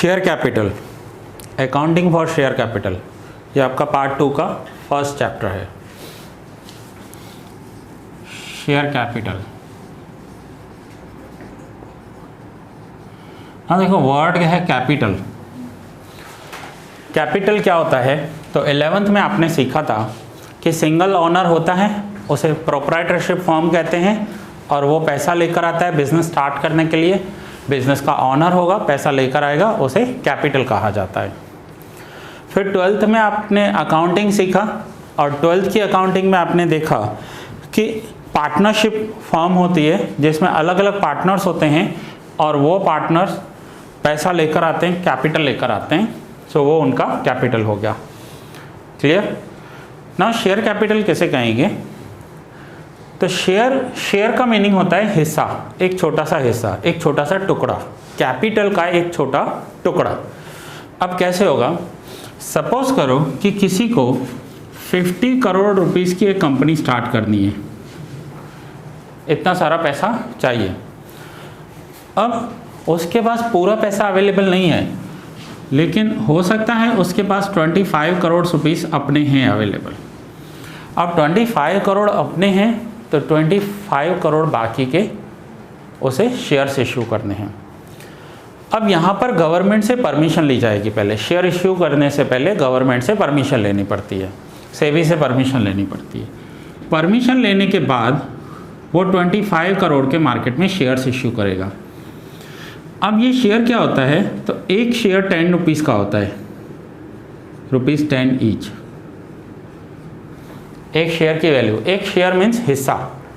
Share capital, accounting for share capital, ये आपका part 2 का फर्स्ट चैप्टर है। शेयर कैपिटल, हाँ देखो वर्ड है कैपिटल। कैपिटल क्या होता है? तो 11th में आपने सीखा था कि सिंगल ओनर होता है, उसे प्रोप्राइटरशिप फॉर्म कहते हैं, और वो पैसा लेकर आता है बिजनेस स्टार्ट करने के लिए। बिजनेस का ओनर होगा, पैसा लेकर आएगा, उसे कैपिटल कहा जाता है। फिर 12th में आपने अकाउंटिंग सीखा, और 12th की अकाउंटिंग में आपने देखा कि पार्टनरशिप फॉर्म होती है जिसमें अलग अलग पार्टनर्स होते हैं, और वो पार्टनर्स पैसा लेकर आते हैं, कैपिटल लेकर आते हैं, सो वो उनका कैपिटल हो गया। क्लियर? ना शेयर कैपिटल कैसे कहेंगे? तो शेयर का मीनिंग होता है हिस्सा, एक छोटा सा हिस्सा, एक छोटा सा टुकड़ा, कैपिटल का एक छोटा टुकड़ा। अब कैसे होगा? सपोज करो कि किसी को 50 करोड़ रुपीस की एक कंपनी स्टार्ट करनी है, इतना सारा पैसा चाहिए। अब उसके पास पूरा पैसा अवेलेबल नहीं है, लेकिन हो सकता है उसके पास 25 करोड़ रुपीस अपने हैं अवेलेबल। अब 25 करोड़ अपने हैं, तो 25 करोड़ बाकी के उसे शेयर्स इश्यू करने हैं। अब यहाँ पर गवर्नमेंट से परमिशन ली जाएगी। पहले शेयर इश्यू करने से पहले गवर्नमेंट से परमिशन लेनी पड़ती है, सेबी से परमिशन लेनी पड़ती है। परमिशन लेने के बाद वो 25 करोड़ के मार्केट में शेयर्स इश्यू करेगा। अब ये शेयर क्या होता है? तो एक शेयर 10 रुपीज़ का होता है, ₹10 ईच। एक शेयर की वैल्यू, एक शेयर मीन्स हिस्सा,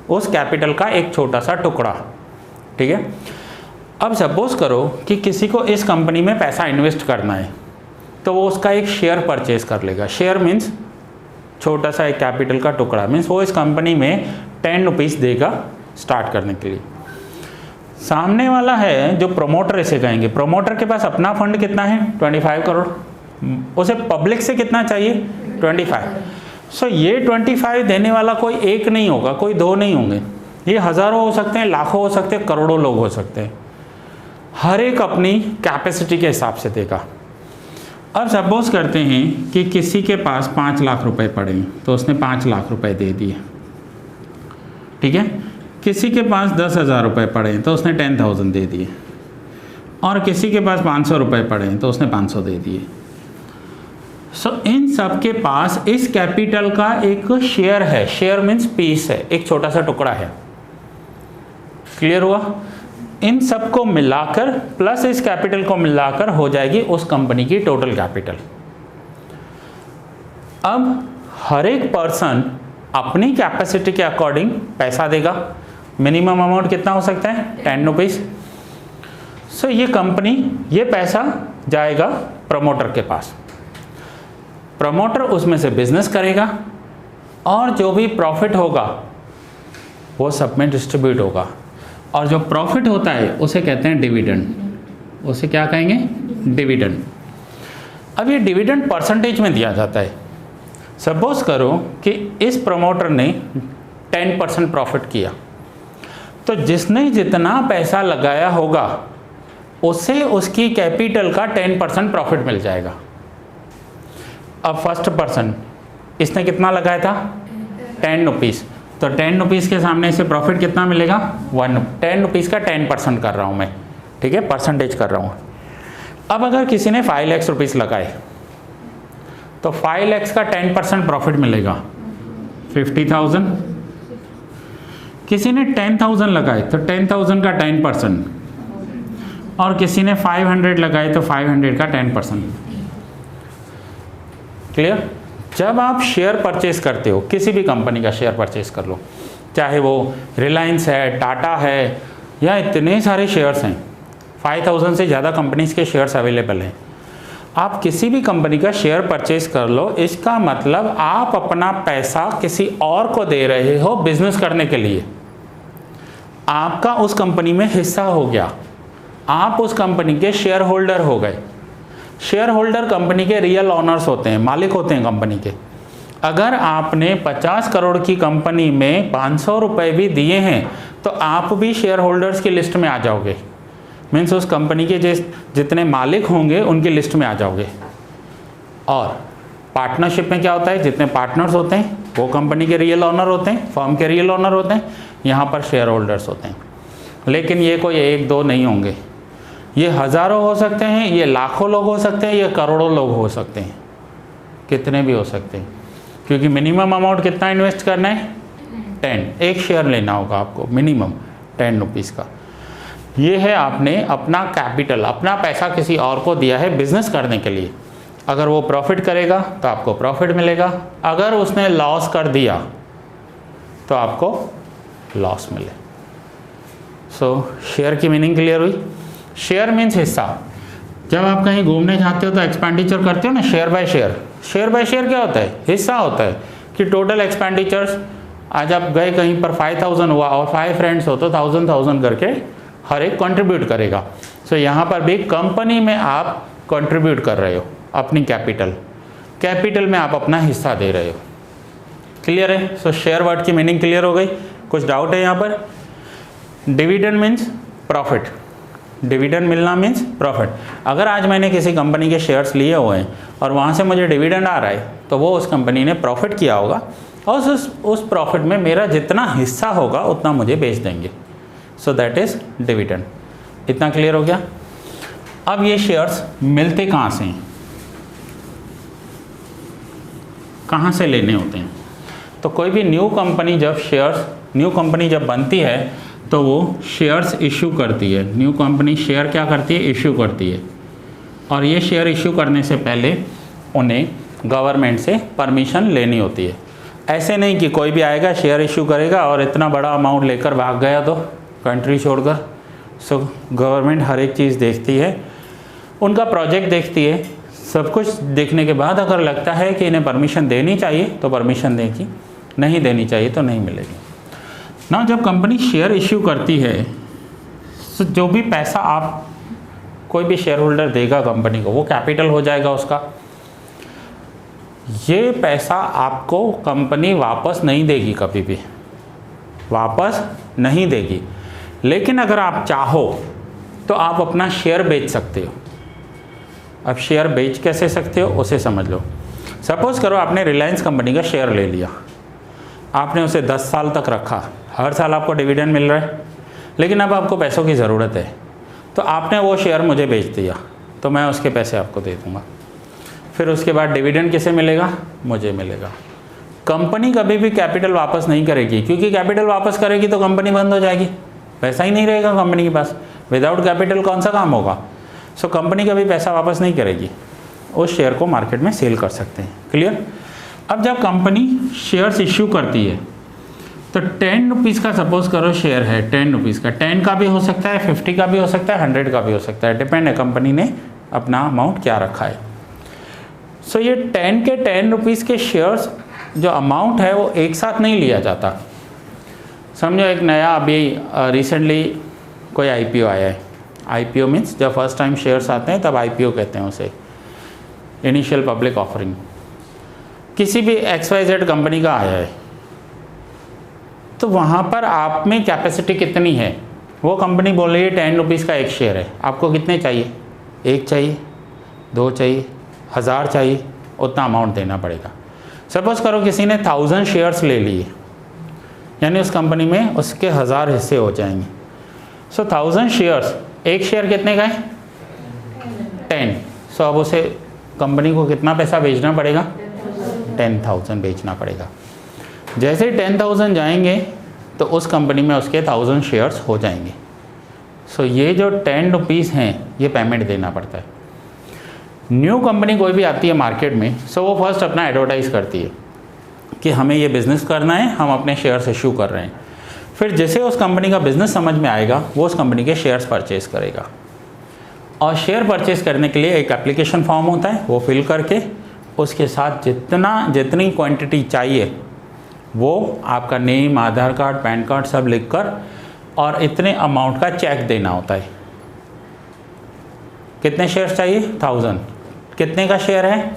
उस कैपिटल का एक छोटा सा टुकड़ा। ठीक है? अब सपोज करो कि किसी को इस कंपनी में पैसा इन्वेस्ट करना है, तो वो उसका एक शेयर परचेज कर लेगा। शेयर मीन्स छोटा सा एक कैपिटल का टुकड़ा, मीन्स वो इस कंपनी में 10 रुपीज़ देगा स्टार्ट करने के लिए। सामने वाला है जो प्रमोटर, इसे कहेंगे। प्रमोटर के पास अपना फंड कितना है? 25 करोड़। उसे पब्लिक से कितना चाहिए? 25। सो ये 25 देने वाला कोई एक नहीं होगा, कोई दो नहीं होंगे, ये हज़ारों हो सकते हैं, लाखों हो सकते हैं, करोड़ों लोग हो सकते हैं। हर एक अपनी कैपेसिटी के हिसाब से देगा। अब सपोज करते हैं कि किसी के पास 5 लाख रुपए पड़े हैं, तो उसने 5 लाख रुपए दे दिए। ठीक है? किसी के पास 10,000 रुपये पड़े हैं, तो उसने 10,000 दे दिए। और किसी के पास 500 रुपये पड़े हैं, तो उसने 500 दे दिए। सो इन सब के पास इस कैपिटल का एक शेयर है। शेयर मीन्स पीस है, एक छोटा सा टुकड़ा है। क्लियर हुआ? इन सब को मिलाकर प्लस इस कैपिटल को मिलाकर हो जाएगी उस कंपनी की टोटल कैपिटल। अब हर एक पर्सन अपनी कैपेसिटी के अकॉर्डिंग पैसा देगा। मिनिमम अमाउंट कितना हो सकता है? 10 रुपीज़। सो ये कंपनी, ये पैसा जाएगा प्रमोटर के पास। प्रमोटर उसमें से बिजनेस करेगा, और जो भी प्रॉफिट होगा वो सब में डिस्ट्रीब्यूट होगा। और जो प्रॉफिट होता है उसे कहते हैं डिविडेंड। उसे क्या कहेंगे? डिविडेंड। अब ये डिविडेंड परसेंटेज में दिया जाता है। सपोज करो कि इस प्रमोटर ने 10% प्रॉफिट किया, तो जिसने जितना पैसा लगाया होगा उसे उसकी कैपिटल का 10% प्रॉफिट मिल जाएगा। अब फर्स्ट पर्सन, इसने कितना लगाया था? 10 रुपीज़। तो 10 रुपीज़ के सामने इसे प्रॉफिट कितना मिलेगा? 1। 10 रुपीज़ का 10% कर रहा हूँ मैं, ठीक है, परसेंटेज कर रहा हूँ। अब अगर किसी ने 5 लाख रुपीज़ लगाए, तो 5 लाख का 10% प्रॉफिट मिलेगा 50,000। किसी ने 10,000 लगाए, तो 10,000 का 10%, और किसी ने 500 लगाए तो 500 का 10%। क्लियर? जब आप शेयर परचेज करते हो, किसी भी कंपनी का शेयर परचेज कर लो, चाहे वो रिलायंस है, टाटा है, या इतने सारे शेयर्स हैं, 5,000 से ज़्यादा कंपनीज के शेयर्स अवेलेबल हैं। आप किसी भी कंपनी का शेयर परचेज कर लो, इसका मतलब आप अपना पैसा किसी और को दे रहे हो बिजनेस करने के लिए। आपका उस कंपनी में हिस्सा हो गया, आप उस कंपनी के शेयर होल्डर हो गए। शेयर होल्डर कंपनी के रियल ओनर्स होते हैं, मालिक होते हैं कंपनी के। अगर आपने 50 करोड़ की कंपनी में 500 रुपये भी दिए हैं, तो आप भी शेयर होल्डर्स की लिस्ट में आ जाओगे। मीन्स उस कंपनी के जितने मालिक होंगे उनकी लिस्ट में आ जाओगे। और पार्टनरशिप में क्या होता है, जितने पार्टनर्स होते हैं वो कंपनी के रियल ओनर होते हैं, फर्म के रियल ओनर होते हैं, यहाँ पर शेयर होल्डर्स होते हैं। लेकिन ये कोई एक दो नहीं होंगे, ये हज़ारों हो सकते हैं, ये लाखों लोग हो सकते हैं, ये करोड़ों लोग हो सकते हैं, कितने भी हो सकते हैं। क्योंकि मिनिमम अमाउंट कितना इन्वेस्ट करना है, 10, एक शेयर लेना होगा आपको मिनिमम 10 रुपीज़ का। ये है आपने अपना कैपिटल, अपना पैसा किसी और को दिया है बिजनेस करने के लिए। अगर वो प्रॉफिट करेगा तो आपको प्रॉफिट मिलेगा, अगर उसने लॉस कर दिया तो आपको लॉस मिले। सो शेयर की मीनिंग क्लियर हुई। शेयर मीन्स हिस्सा। जब आप कहीं घूमने जाते हो तो एक्सपेंडिचर करते हो ना, share by share. Share by share क्या होता है, हिस्सा होता है कि टोटल एक्सपेंडिचर्स, आज आप गए कहीं पर 5000 हुआ और 5 फ्रेंड्स हो तो 1000 करके हर एक कंट्रीब्यूट करेगा। सो यहाँ पर भी कंपनी में आप कंट्रीब्यूट कर रहे हो अपनी कैपिटल में आप अपना हिस्सा दे रहे हो। क्लियर है। सो शेयर वर्ड की मीनिंग क्लियर हो गई। कुछ डाउट है यहाँ पर। डिविडेंड मीन्स प्रॉफिट, डिविडेंड मिलना मीन्स प्रॉफिट। अगर आज मैंने किसी कंपनी के शेयर्स लिए हुए हैं और वहाँ से मुझे डिविडेंड आ रहा है तो वो उस कंपनी ने प्रॉफिट किया होगा और उस प्रॉफिट में मेरा जितना हिस्सा होगा उतना मुझे बेच देंगे। सो दैट इज़ डिविडेंड। इतना क्लियर हो गया। अब ये शेयर्स मिलते कहाँ से हैं, कहाँ से लेने होते हैं। तो कोई भी न्यू कंपनी जब बनती है तो वो शेयर्स इशू करती है। न्यू कंपनी शेयर क्या करती है, इशू करती है। और ये शेयर इशू करने से पहले उन्हें गवर्नमेंट से परमिशन लेनी होती है। ऐसे नहीं कि कोई भी आएगा शेयर इशू करेगा और इतना बड़ा अमाउंट लेकर भाग गया तो कंट्री छोड़कर। सो गवर्नमेंट हर एक चीज़ देखती है, उनका प्रोजेक्ट देखती है, सब कुछ देखने के बाद अगर लगता है कि इन्हें परमिशन देनी चाहिए तो परमिशन देगी, नहीं देनी चाहिए तो नहीं मिलेगी ना। जब कंपनी शेयर इश्यू करती है तो जो भी पैसा आप कोई भी शेयर होल्डर देगा कंपनी को वो कैपिटल हो जाएगा उसका। ये पैसा आपको कंपनी वापस नहीं देगी, कभी भी वापस नहीं देगी। लेकिन अगर आप चाहो तो आप अपना शेयर बेच सकते हो। अब शेयर बेच कैसे सकते हो उसे समझ लो। सपोज़ करो आपने रिलायंस कंपनी का शेयर ले लिया, आपने उसे 10 साल तक रखा, हर साल आपको डिविडेंड मिल रहा है, लेकिन अब आपको पैसों की ज़रूरत है तो आपने वो शेयर मुझे बेच दिया तो मैं उसके पैसे आपको दे दूँगा। फिर उसके बाद डिविडेंड किसे मिलेगा, मुझे मिलेगा। कंपनी कभी भी कैपिटल वापस नहीं करेगी, क्योंकि कैपिटल वापस करेगी तो कंपनी बंद हो जाएगी, पैसा ही नहीं रहेगा कंपनी के पास। विदाउट कैपिटल कौन सा काम होगा। सो कंपनी कभी पैसा वापस नहीं करेगी, उस शेयर को मार्केट में सेल कर सकते हैं। क्लियर। अब जब कंपनी शेयर्स इश्यू करती है तो 10 रुपीज़ का सपोज करो शेयर है, 10 रुपीज़ का, 10 का भी हो सकता है, 50 का भी हो सकता है, 100 का भी हो सकता है, डिपेंड है कंपनी ने अपना अमाउंट क्या रखा है। सो ये 10 रुपीज़ के शेयर्स जो अमाउंट है वो एक साथ नहीं लिया जाता। समझो एक नया अभी रिसेंटली कोई IPO आया है। IPO मीन्स जब फर्स्ट टाइम शेयर्स आते हैं तब IPO कहते हैं उसे, इनिशियल पब्लिक ऑफरिंग। किसी भी XYZ कंपनी का आया है तो वहाँ पर आप में कैपेसिटी कितनी है, वो कंपनी बोल रही है 10 रुपीज़ का एक शेयर है, आपको कितने चाहिए, 1 चाहिए, 2 चाहिए, 1000 चाहिए, उतना अमाउंट देना पड़ेगा। सपोज़ करो किसी ने 1000 शेयर्स ले लिए, यानी उस कंपनी में उसके 1000 हिस्से हो जाएंगे। सो 1000 शेयर्स, एक शेयर कितने का है, 10। सो अब उसे कंपनी को कितना पैसा बेचना पड़ेगा, 10,000 बेचना पड़ेगा। जैसे ही 10,000 जाएंगे तो उस कंपनी में उसके 1000 शेयर्स हो जाएंगे। सो ये जो 10 रुपीज़ हैं ये पेमेंट देना पड़ता है। न्यू कंपनी कोई भी आती है मार्केट में, सो वो फर्स्ट अपना एडवर्टाइज़ करती है कि हमें ये बिज़नेस करना है, हम अपने शेयर्स इशू कर रहे हैं। फिर जैसे उस कंपनी का बिज़नेस समझ में आएगा वो उस कंपनी के शेयर्स परचेज़ करेगा। और शेयर परचेज़ करने के लिए एक एप्लीकेशन फॉर्म होता है, वो फिल करके उसके साथ जितनी क्वांटिटी चाहिए वो आपका नेम, आधार कार्ड, पैन कार्ड सब लिखकर और इतने अमाउंट का चेक देना होता है। कितने शेयर्स चाहिए, 1000। कितने का शेयर है,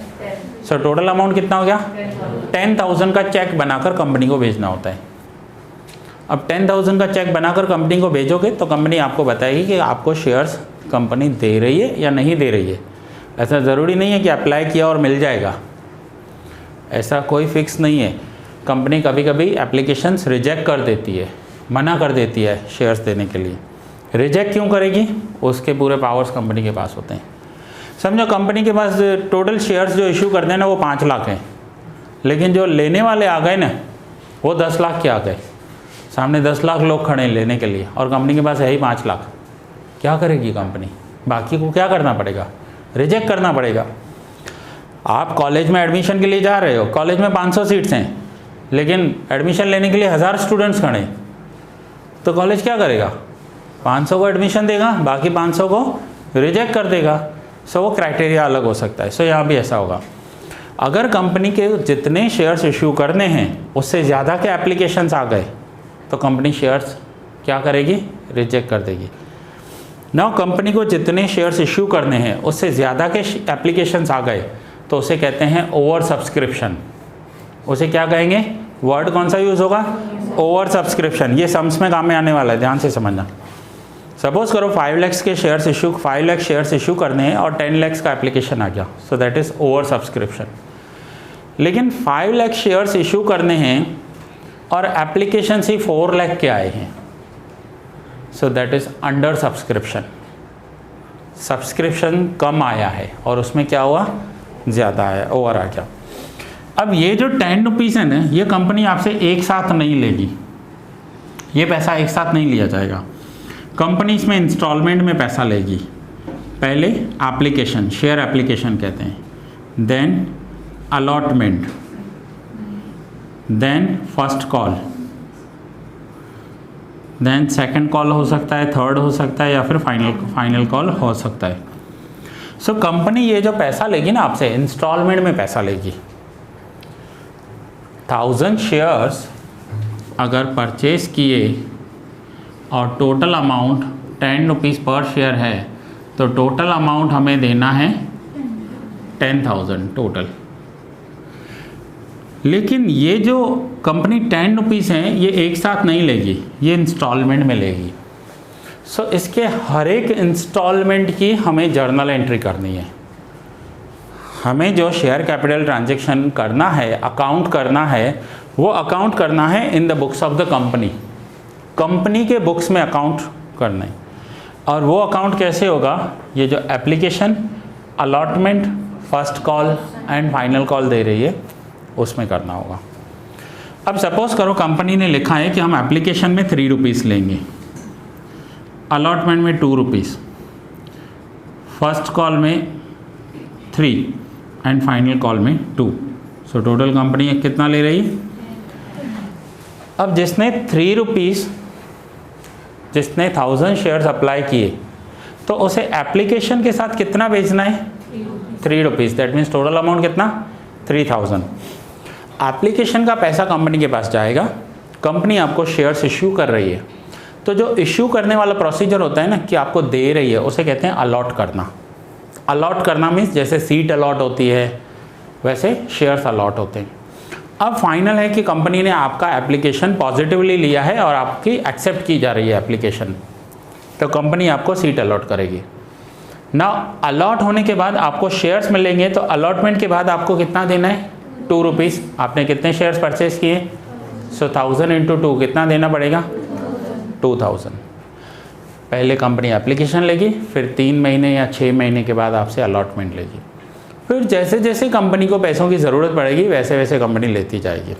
सो टोटल अमाउंट कितना हो गया, 10,000 का चेक बनाकर कंपनी को भेजना होता है। अब 10,000 का चेक बनाकर कंपनी को भेजोगे तो कंपनी आपको बताएगी कि आपको शेयर्स कंपनी दे रही है या नहीं दे रही है। ऐसा ज़रूरी नहीं है कि अप्लाई किया और मिल जाएगा, ऐसा कोई फिक्स नहीं है। कंपनी कभी कभी एप्लीकेशंस रिजेक्ट कर देती है, मना कर देती है शेयर्स देने के लिए। रिजेक्ट क्यों करेगी, उसके पूरे पावर्स कंपनी के पास होते हैं। समझो कंपनी के पास टोटल शेयर्स जो इशू करते हैं ना वो 5 लाख हैं, लेकिन जो लेने वाले आ गए ना वो 10 लाख के आ गए। सामने 10 लाख लोग खड़े हैं लेने के लिए और कंपनी के पास है ही 5 लाख। क्या करेगी कंपनी? बाकी को क्या करना पड़ेगा? रिजेक्ट करना पड़ेगा। आप कॉलेज में एडमिशन के लिए जा रहे हो, कॉलेज में 500 सीट्स हैं, लेकिन एडमिशन लेने के लिए 1000 स्टूडेंट्स खड़े, तो कॉलेज क्या करेगा? 500 को एडमिशन देगा, बाकी 500 को रिजेक्ट कर देगा। सो वो क्राइटेरिया अलग हो सकता है। सो यहाँ भी ऐसा होगा, अगर कंपनी के जितने शेयर्स इशू करने हैं उससे ज़्यादा के एप्लीकेशंस आ गए तो कंपनी शेयर्स क्या करेगी? रिजेक्ट कर देगी। नाउ कंपनी को जितने शेयर्स इशू करने हैं उससे ज़्यादा के एप्लीकेशंस आ गए तो उसे कहते हैं ओवर सब्सक्रिप्शन। उसे क्या कहेंगे? वर्ड कौन सा यूज़ होगा? Over subscription. ये सम्स में काम में आने वाला है, ध्यान से समझना। सपोज करो 5 लाख के shares issue 5 lakh shares issue करने हैं और 10 लाख का एप्लीकेशन आ गया, सो दैट इज़ ओवर सब्सक्रिप्शन। लेकिन 5 लाख शेयर्स इशू करने हैं और एप्लीकेशन ही 4 लाख के आए हैं, so that is under subscription. Subscription कम आया है और उसमें क्या हुआ? ज़्यादा आया, ओवर आ गया। अब ये जो 10 रुपीज़ है ना, ये कंपनी आपसे एक साथ नहीं लेगी, ये पैसा एक साथ नहीं लिया जाएगा। कंपनी इसमें इंस्टॉलमेंट में पैसा लेगी। पहले एप्लीकेशन, शेयर एप्लीकेशन कहते हैं, then allotment, then first call, then second call हो सकता है, थर्ड हो सकता है, या फिर फाइनल कॉल हो सकता है। सो कंपनी ये जो पैसा लेगी ना आपसे, इंस्टॉलमेंट में पैसा लेगी। 1000 शेयर्स अगर परचेज किए और टोटल अमाउंट 10 रुपीज़ पर शेयर है तो टोटल अमाउंट हमें देना है 10,000 टोटल। लेकिन ये जो कंपनी 10 रुपीज़ हैं ये एक साथ नहीं लेगी, ये इंस्टॉलमेंट में लेगी। सो इसके हर एक इंस्टॉलमेंट की हमें जर्नल एंट्री करनी है। हमें जो शेयर कैपिटल ट्रांजैक्शन करना है, अकाउंट करना है, वो अकाउंट करना है in the books of the company. Company के बुक्स में अकाउंट करना है। और वो अकाउंट कैसे होगा? ये जो application, allotment, first call and final call दे रही है उसमें करना होगा। अब सपोज करो कंपनी ने लिखा है कि हम एप्लीकेशन में 3 रुपीज़ लेंगे, अलॉटमेंट में 2 रुपीज़, फर्स्ट कॉल में 3 एंड फाइनल कॉल में 2। सो टोटल कंपनी कितना ले रही है? अब जिसने 3 रुपीज़, जिसने 1000 शेयर्स अप्लाई किए तो उसे एप्लीकेशन के साथ कितना बेचना है? 3 rupees. That means total amount कितना? 3000। एप्लीकेशन का पैसा कंपनी के पास जाएगा, कंपनी आपको शेयर्स इश्यू कर रही है, तो जो इश्यू करने वाला प्रोसीजर होता है ना कि आपको दे रही है, उसे कहते हैं अलॉट करना। अलॉट करना मीन्स जैसे सीट अलॉट होती है वैसे शेयर्स अलॉट होते हैं। अब फाइनल है कि कंपनी ने आपका एप्लीकेशन पॉजिटिवली लिया है और आपकी एक्सेप्ट की जा रही है एप्लीकेशन, तो कंपनी आपको सीट अलॉट करेगी ना। अलॉट होने के बाद आपको शेयर्स मिलेंगे, तो अलॉटमेंट के बाद आपको कितना देना है? 2 रुपीज़। आपने कितने शेयर्स परचेज किए? सो 1000 इंटू 2 कितना देना पड़ेगा? 2000। पहले कंपनी एप्लीकेशन लेगी, फिर 3 महीने या 6 महीने के बाद आपसे अलॉटमेंट लेगी। फिर जैसे जैसे कंपनी को पैसों की ज़रूरत पड़ेगी वैसे वैसे कंपनी लेती जाएगी।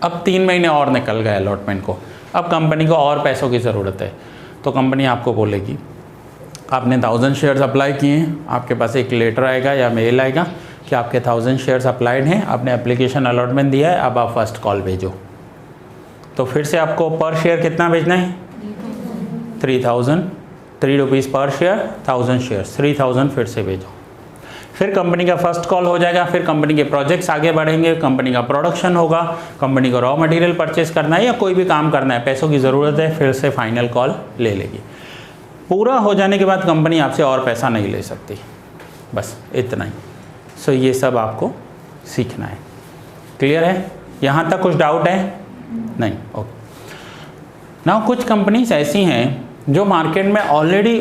अब 3 महीने और निकल गए अलॉटमेंट को, अब कंपनी को और पैसों की ज़रूरत है, तो कंपनी आपको बोलेगी आपने 1000 शेयर्स अप्लाई किए हैं, आपके पास एक लेटर आएगा या मेल आएगा कि आपके 1000 शेयर्स अप्लाइड हैं, आपने एप्लीकेशन अलॉटमेंट दिया है, अब आप फर्स्ट कॉल भेजो। तो फिर से आपको पर शेयर कितना भेजना है? 3000। 3 रुपीज़ पर शेयर, 1000 शेयर्स, 3000 फिर से भेजो। फिर कंपनी का फर्स्ट कॉल हो जाएगा, फिर कंपनी के प्रोजेक्ट्स आगे बढ़ेंगे, कंपनी का प्रोडक्शन होगा, कंपनी को रॉ मटेरियल परचेस करना है या कोई भी काम करना है, पैसों की ज़रूरत है, फिर से फाइनल कॉल ले लेगी। पूरा हो जाने के बाद कंपनी आपसे और पैसा नहीं ले सकती, बस इतना ही। सो ये सब आपको सीखना है। क्लियर है? यहाँ तक कुछ डाउट है? नहीं? ओके। ना कुछ कंपनीज ऐसी हैं जो मार्केट में ऑलरेडी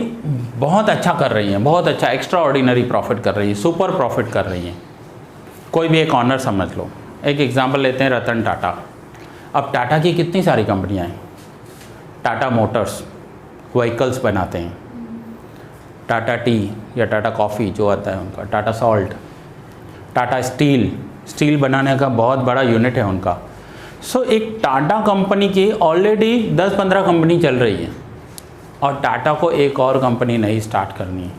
बहुत अच्छा कर रही हैं, बहुत अच्छा एक्स्ट्रा ऑर्डिनरी प्रॉफिट कर रही है, सुपर प्रॉफिट कर रही हैं। कोई भी एक ऑनर समझ लो, एक एग्जांपल लेते हैं रतन टाटा। अब टाटा की कितनी सारी कंपनियां हैं। टाटा मोटर्स व्हीकल्स बनाते हैं, टाटा टी या टाटा कॉफ़ी जो आता है उनका, टाटा सॉल्ट, टाटा स्टील बनाने का बहुत बड़ा यूनिट है उनका। सो एक टाटा कंपनी की ऑलरेडी 10-15 कंपनी चल रही है और टाटा को एक और कंपनी नहीं स्टार्ट करनी है।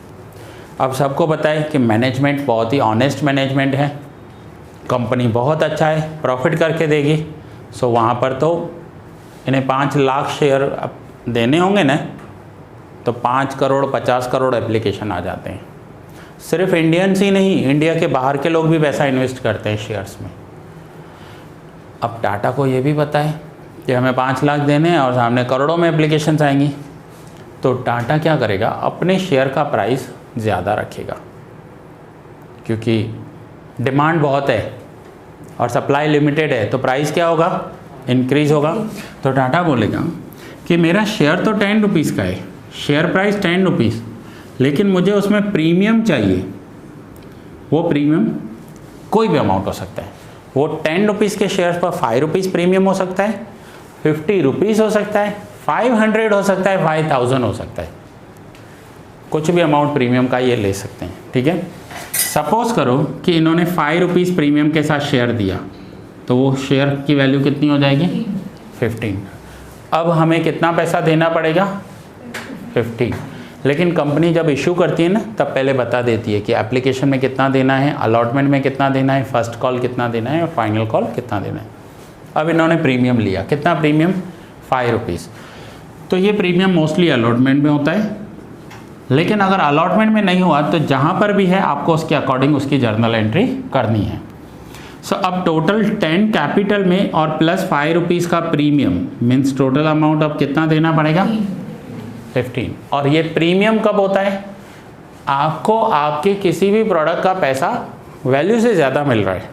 अब सबको पता है कि मैनेजमेंट बहुत ही ऑनेस्ट मैनेजमेंट है, कंपनी बहुत अच्छा है, प्रॉफिट करके देगी। सो वहाँ पर तो इन्हें 5 लाख शेयर अब देने होंगे ना, तो 5 करोड़ 50 करोड़ एप्लीकेशन आ जाते हैं। सिर्फ इंडियंस ही नहीं, इंडिया के बाहर के लोग भी पैसा इन्वेस्ट करते हैं शेयर्स में। अब टाटा को ये भी पता है कि हमें 5 लाख देने हैं और सामने करोड़ों में एप्लीकेशंस आएंगी, तो टाटा क्या करेगा, अपने शेयर का प्राइस ज़्यादा रखेगा, क्योंकि डिमांड बहुत है और सप्लाई लिमिटेड है, तो प्राइस क्या होगा, इंक्रीज़ होगा। तो टाटा बोलेगा कि मेरा शेयर तो 10 रुपीज़ का है, शेयर प्राइस 10 रुपीज़, लेकिन मुझे उसमें प्रीमियम चाहिए। वो प्रीमियम कोई भी अमाउंट हो सकता है, वो 10 रुपीज़ के शेयर पर 5 रुपीज़ प्रीमियम हो सकता है, 50 रुपीज़ हो सकता है, 500 हो सकता है, 5000 हो सकता है, कुछ भी अमाउंट प्रीमियम का ये ले सकते हैं। ठीक है, सपोज करो कि इन्होंने 5 रुपीज़ प्रीमियम के साथ शेयर दिया, तो वो शेयर की वैल्यू कितनी हो जाएगी, 15। अब हमें कितना पैसा देना पड़ेगा, 15। लेकिन कंपनी जब इशू करती है ना, तब पहले बता देती है कि एप्लीकेशन में कितना देना है, अलॉटमेंट में कितना देना है, फर्स्ट कॉल कितना देना है और फाइनल कॉल कितना देना है। अब इन्होंने प्रीमियम लिया, कितना प्रीमियम, 5 रुपीज़। तो ये प्रीमियम मोस्टली अलॉटमेंट में होता है, लेकिन अगर अलॉटमेंट में नहीं हुआ तो जहाँ पर भी है आपको उसके अकॉर्डिंग उसकी जर्नल एंट्री करनी है। सो अब टोटल 10 कैपिटल में और प्लस 5 रुपीज़ का प्रीमियम मीन्स टोटल अमाउंट अब कितना देना पड़ेगा, 15। और ये प्रीमियम कब होता है, आपको आपके किसी भी प्रोडक्ट का पैसा वैल्यू से ज़्यादा मिल रहा है।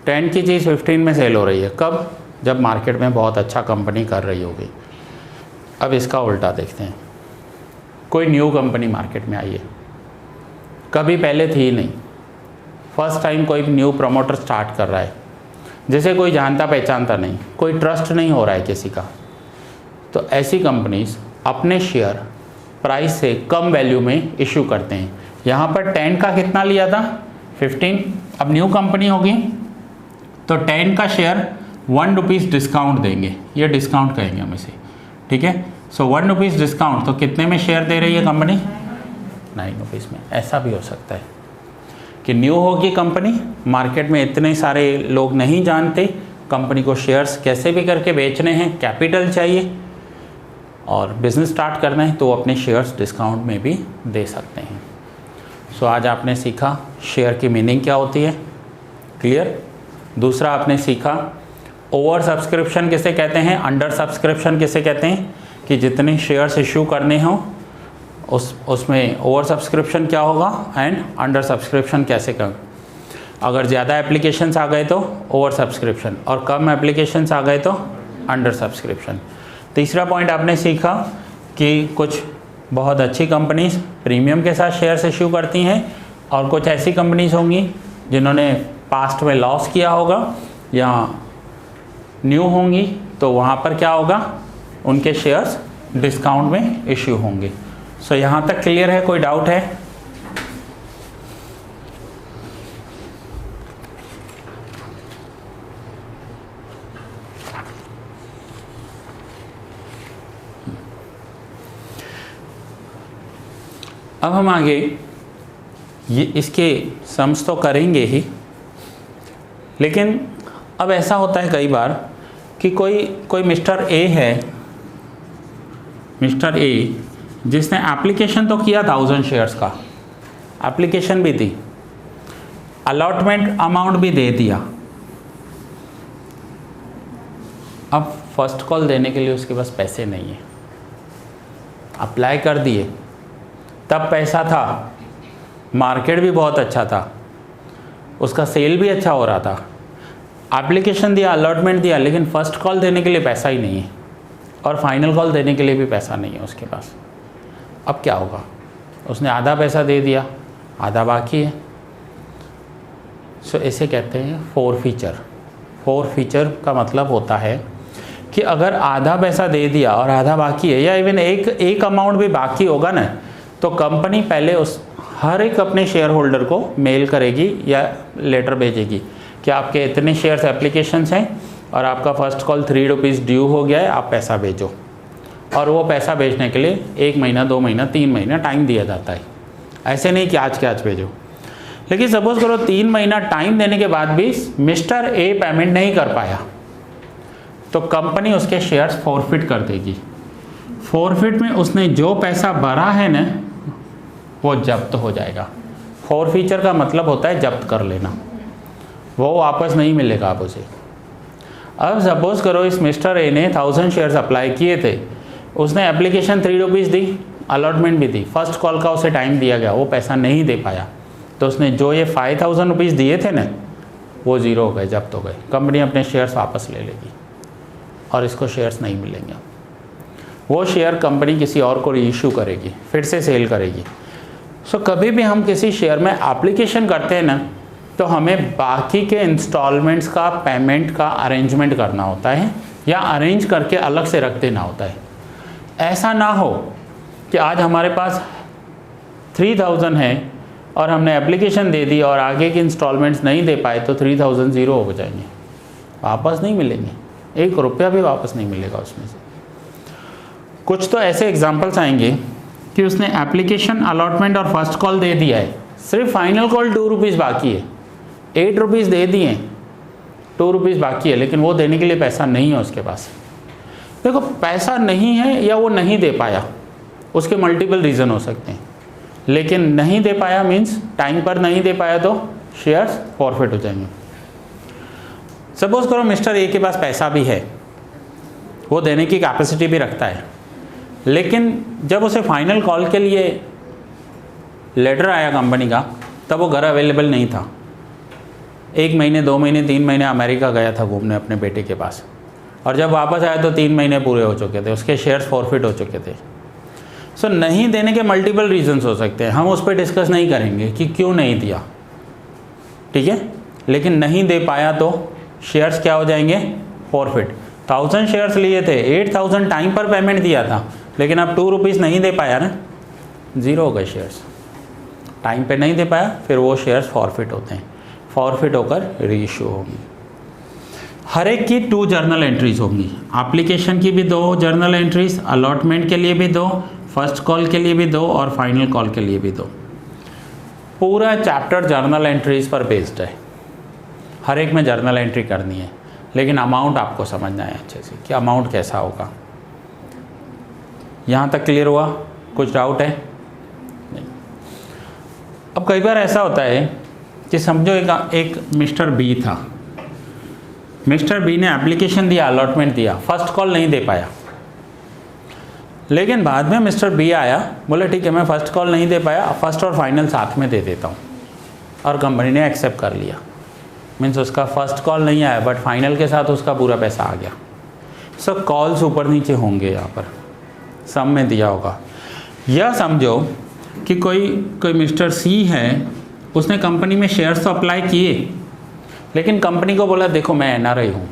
10 की चीज़ 15 में सेल हो रही है, कब, जब मार्केट में बहुत अच्छा कंपनी कर रही होगी। अब इसका उल्टा देखते हैं, कोई न्यू कंपनी मार्केट में आई है, कभी पहले थी नहीं, फर्स्ट टाइम कोई न्यू प्रमोटर स्टार्ट कर रहा है, जिसे कोई जानता पहचानता नहीं, कोई ट्रस्ट नहीं हो रहा है किसी का, तो ऐसी कंपनीज अपने शेयर प्राइस से कम वैल्यू में इशू करते हैं। यहाँ पर 10 का कितना लिया था, 15। अब न्यू कंपनी होगी तो 10 का शेयर 1 रुपीज़ डिस्काउंट देंगे, ये डिस्काउंट कहेंगे हम इसे। ठीक है, सो 1 रुपीज़ डिस्काउंट, तो कितने में शेयर दे रही है कंपनी, 9 रुपीज़ में। ऐसा भी हो सकता है कि न्यू होगी कंपनी, मार्केट में इतने सारे लोग नहीं जानते कंपनी को शेयर्स कैसे भी करके बेचने हैं, कैपिटल चाहिए और बिज़नेस स्टार्ट करना है, तो वो अपने शेयर्स डिस्काउंट में भी दे सकते हैं। सो आज आपने सीखा शेयर की मीनिंग क्या होती है, क्लियर। दूसरा आपने सीखा ओवर सब्सक्रिप्शन किसे कहते हैं, अंडर सब्सक्रिप्शन किसे कहते हैं, कि जितने शेयर्स इशू करने हों उसमें ओवर सब्सक्रिप्शन क्या होगा एंड अंडर सब्सक्रिप्शन कैसे कर। अगर ज़्यादा एप्लीकेशंस आ गए तो ओवर सब्सक्रिप्शन और कम एप्लीकेशंस आ गए तो अंडर सब्सक्रिप्शन। तीसरा पॉइंट आपने सीखा कि कुछ बहुत अच्छी कंपनीज प्रीमियम के साथ शेयर्स इशू करती हैं और कुछ ऐसी कंपनीज होंगी जिन्होंने पास्ट में लॉस किया होगा या न्यू होंगी, तो वहाँ पर क्या होगा, उनके शेयर्स डिस्काउंट में इश्यू होंगे। सो यहाँ तक क्लियर है, कोई डाउट है? अब हम आगे ये इसके सम्स तो करेंगे ही, लेकिन अब ऐसा होता है कई बार कि कोई मिस्टर ए है, मिस्टर ए जिसने एप्लीकेशन तो किया 1000 शेयर्स का, एप्लीकेशन भी दी, अलॉटमेंट अमाउंट भी दे दिया। अब फर्स्ट कॉल देने के लिए उसके पास पैसे नहीं है, अप्लाई कर दिए, तब पैसा था, मार्केट भी बहुत अच्छा था, उसका सेल भी अच्छा हो रहा था, एप्लीकेशन दिया, अलॉटमेंट दिया, लेकिन फर्स्ट कॉल देने के लिए पैसा ही नहीं है। और फाइनल कॉल देने के लिए भी पैसा नहीं है उसके पास। अब क्या होगा? उसने आधा पैसा दे दिया, आधा बाकी है। सो इसे कहते हैं फोरफीचर। फोरफीचर का मतलब होता है कि अगर आधा पैसा दे दिया और आधा बाकी है, या इवन एक अमाउंट भी बाकी होगा ना, तो कंपनी पहले उस हर एक अपने शेयर होल्डर को मेल करेगी या लेटर भेजेगी कि आपके इतने शेयर्स एप्लीकेशंस हैं और आपका फर्स्ट कॉल 3 रुपीज़ ड्यू हो गया है, आप पैसा भेजो। और वो पैसा भेजने के लिए 1 महीना, 2 महीना, 3 महीना टाइम दिया जाता है। ऐसे नहीं कि आज के आज भेजो। लेकिन सपोज करो 3 महीना टाइम देने के बाद भी मिस्टर ए पेमेंट नहीं कर पाया, तो कंपनी उसके शेयर्स फॉरफिट कर देगी। फॉरफिट में उसने जो पैसा भरा है ना, वो जब्त हो जाएगा। फॉरफीचर का मतलब होता है जब्त कर लेना, वो वापस नहीं मिलेगा आप उसे। अब सपोज करो इस मिस्टर ए ने 1000 शेयर्स अप्लाई किए थे, उसने एप्लीकेशन 3 रुपीज़ दी, अलॉटमेंट भी दी, फर्स्ट कॉल का उसे टाइम दिया गया, वो पैसा नहीं दे पाया, तो उसने जो ये 5000 रुपीज़ दिए थे ना, वो ज़ीरो हो गए, जब्त हो गए। कंपनी अपने शेयर्स वापस ले लेगी और इसको शेयर्स नहीं मिलेंगे। वो शेयर कंपनी किसी और को रीइश्यू करेगी, फिर से सेल करेगी। सो कभी भी हम किसी शेयर में एप्लीकेशन करते हैं ना, तो हमें बाकी के इंस्टॉलमेंट्स का पेमेंट का अरेंजमेंट करना होता है, या अरेंज करके अलग से रख देना होता है। ऐसा ना हो कि आज हमारे पास 3000 है और हमने एप्लीकेशन दे दी और आगे के इंस्टॉलमेंट्स नहीं दे पाए, तो 3000 ज़ीरो हो जाएंगे, वापस नहीं मिलेंगे, 1 रुपया भी वापस नहीं मिलेगा उसमें से। कुछ तो ऐसे एग्जांपल्स आएंगे कि उसने एप्लीकेशन, अलॉटमेंट और फर्स्ट कॉल दे दिया है, सिर्फ फाइनल कॉल 2 रुपीज़ बाकी है, 8 रुपीज़ दे दिए, 2 रुपीज़ बाकी है, लेकिन वो देने के लिए पैसा नहीं है उसके पास। देखो, पैसा नहीं है या वो नहीं दे पाया, उसके मल्टीपल रीज़न हो सकते हैं, लेकिन नहीं दे पाया मीन्स टाइम पर नहीं दे पाया तो शेयर्स फॉरफिट हो जाएंगे। सपोज करो मिस्टर ए के पास पैसा भी है, वो देने की कैपेसिटी भी रखता है, लेकिन जब उसे फाइनल कॉल के लिए लेटर आया कंपनी का, तब वो घर अवेलेबल नहीं था। 1 महीने, 2 महीने, 3 महीने अमेरिका गया था घूमने अपने बेटे के पास, और जब वापस आया तो 3 महीने पूरे हो चुके थे, उसके शेयर्स फॉरफिट हो चुके थे। सो नहीं देने के मल्टीपल रीजंस हो सकते हैं, हम उस पर डिस्कस नहीं करेंगे कि क्यों नहीं दिया, ठीक है। लेकिन नहीं दे पाया तो शेयर्स क्या हो जाएंगे? फॉरफिट। 1000 शेयर्स लिए थे, 8000 टाइम पर पेमेंट दिया था, लेकिन अब 2 रुपीज़ नहीं दे पाया ना, ज़ीरो हो गए शेयर्स। टाइम पे नहीं दे पाया, फिर वो शेयर्स फॉरफिट होते हैं, फॉरफिट होकर रीइश्यू होंगी। हर एक की 2 जर्नल एंट्रीज होंगी, एप्लीकेशन की भी 2 जर्नल एंट्रीज, अलॉटमेंट के लिए भी 2, फर्स्ट कॉल के लिए भी 2 और फाइनल कॉल के लिए भी 2। पूरा चैप्टर जर्नल एंट्रीज पर बेस्ड है, हर एक में जर्नल एंट्री करनी है, लेकिन अमाउंट आपको समझना है अच्छे से कि अमाउंट कैसा होगा। यहाँ तक क्लियर हुआ? कुछ डाउट है? नहीं। अब कई बार ऐसा होता है कि समझो एक मिस्टर बी था, मिस्टर बी ने एप्लीकेशन दिया, अलॉटमेंट दिया, फर्स्ट कॉल नहीं दे पाया, लेकिन बाद में मिस्टर बी आया, बोला ठीक है मैं फर्स्ट कॉल नहीं दे पाया, फर्स्ट और फाइनल साथ में दे देता हूँ, और कंपनी ने एक्सेप्ट कर लिया। मीन्स उसका फर्स्ट कॉल नहीं आया, बट फाइनल के साथ उसका पूरा पैसा आ गया। सो कॉल्स ऊपर नीचे होंगे, यहाँ पर सम में दिया होगा। या समझो कि कोई मिस्टर सी है, उसने कंपनी में शेयर्स तो अप्लाई किए, लेकिन कंपनी को बोला देखो मैं एनआरआई हूँ,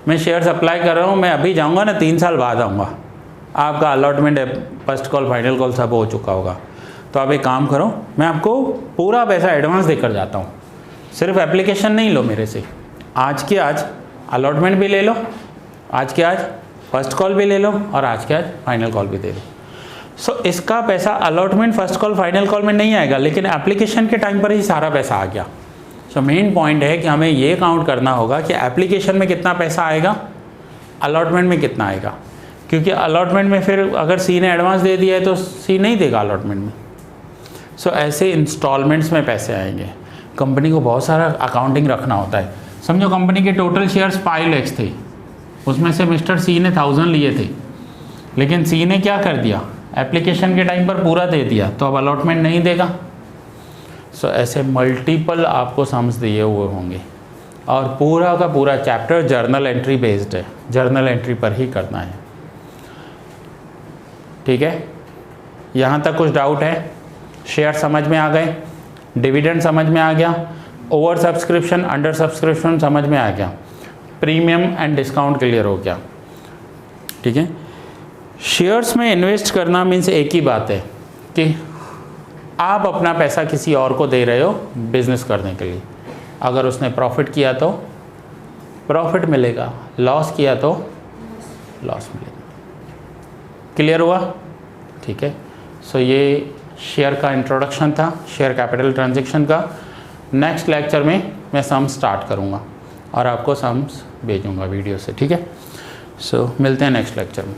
मैं शेयर्स अप्लाई कर रहा हूँ, मैं अभी जाऊँगा ना 3 साल बाद आऊँगा, आपका अलॉटमेंट है, फर्स्ट कॉल फाइनल कॉल सब हो चुका होगा, तो आप एक काम करो, मैं आपको पूरा पैसा एडवांस देकर जाता हूँ, सिर्फ एप्लीकेशन नहीं लो मेरे से, आज के आज अलॉटमेंट भी ले लो, आज के आज फर्स्ट कॉल भी ले लो, और आज के आज फाइनल कॉल भी दे दो। सो इसका पैसा allotment, first call, final call में नहीं आएगा, लेकिन एप्लीकेशन के टाइम पर ही सारा पैसा आ गया। सो मेन पॉइंट है कि हमें ये काउंट करना होगा कि एप्लीकेशन में कितना पैसा आएगा, अलॉटमेंट में कितना आएगा, क्योंकि अलॉटमेंट में फिर अगर सी ने एडवांस दे दिया है तो सी नहीं देगा अलॉटमेंट में। सो ऐसे इंस्टॉलमेंट्स में पैसे आएंगे। कंपनी को बहुत सारा अकाउंटिंग रखना होता है। समझो कंपनी के टोटल शेयर्स 5 लाख थे, उसमें से मिस्टर सी ने 1000 लिए थे, लेकिन सी ने क्या कर दिया, एप्लीकेशन के टाइम पर पूरा दे दिया, तो अब अलॉटमेंट नहीं देगा। सो ऐसे मल्टीपल आपको सम्स दिए हुए होंगे, और पूरा का पूरा चैप्टर जर्नल एंट्री बेस्ड है, जर्नल एंट्री पर ही करना है। ठीक है, यहाँ तक कुछ डाउट है? शेयर समझ में आ गए, डिविडेंड समझ में आ गया, ओवर सब्सक्रिप्शन अंडर सब्सक्रिप्शन समझ में आ गया, प्रीमियम एंड डिस्काउंट क्लियर हो गया। ठीक है, शेयर्स में इन्वेस्ट करना मीन्स एक ही बात है कि आप अपना पैसा किसी और को दे रहे हो बिजनेस करने के लिए। अगर उसने प्रॉफिट किया तो प्रॉफिट मिलेगा, लॉस किया तो लॉस मिलेगा। क्लियर हुआ? ठीक है, सो ये शेयर का इंट्रोडक्शन था, शेयर कैपिटल ट्रांजैक्शन का। नेक्स्ट लेक्चर में मैं सम स्टार्ट करूँगा और आपको सम्स भेजूँगा वीडियो से। ठीक है, सो मिलते हैं नेक्स्ट लेक्चर में।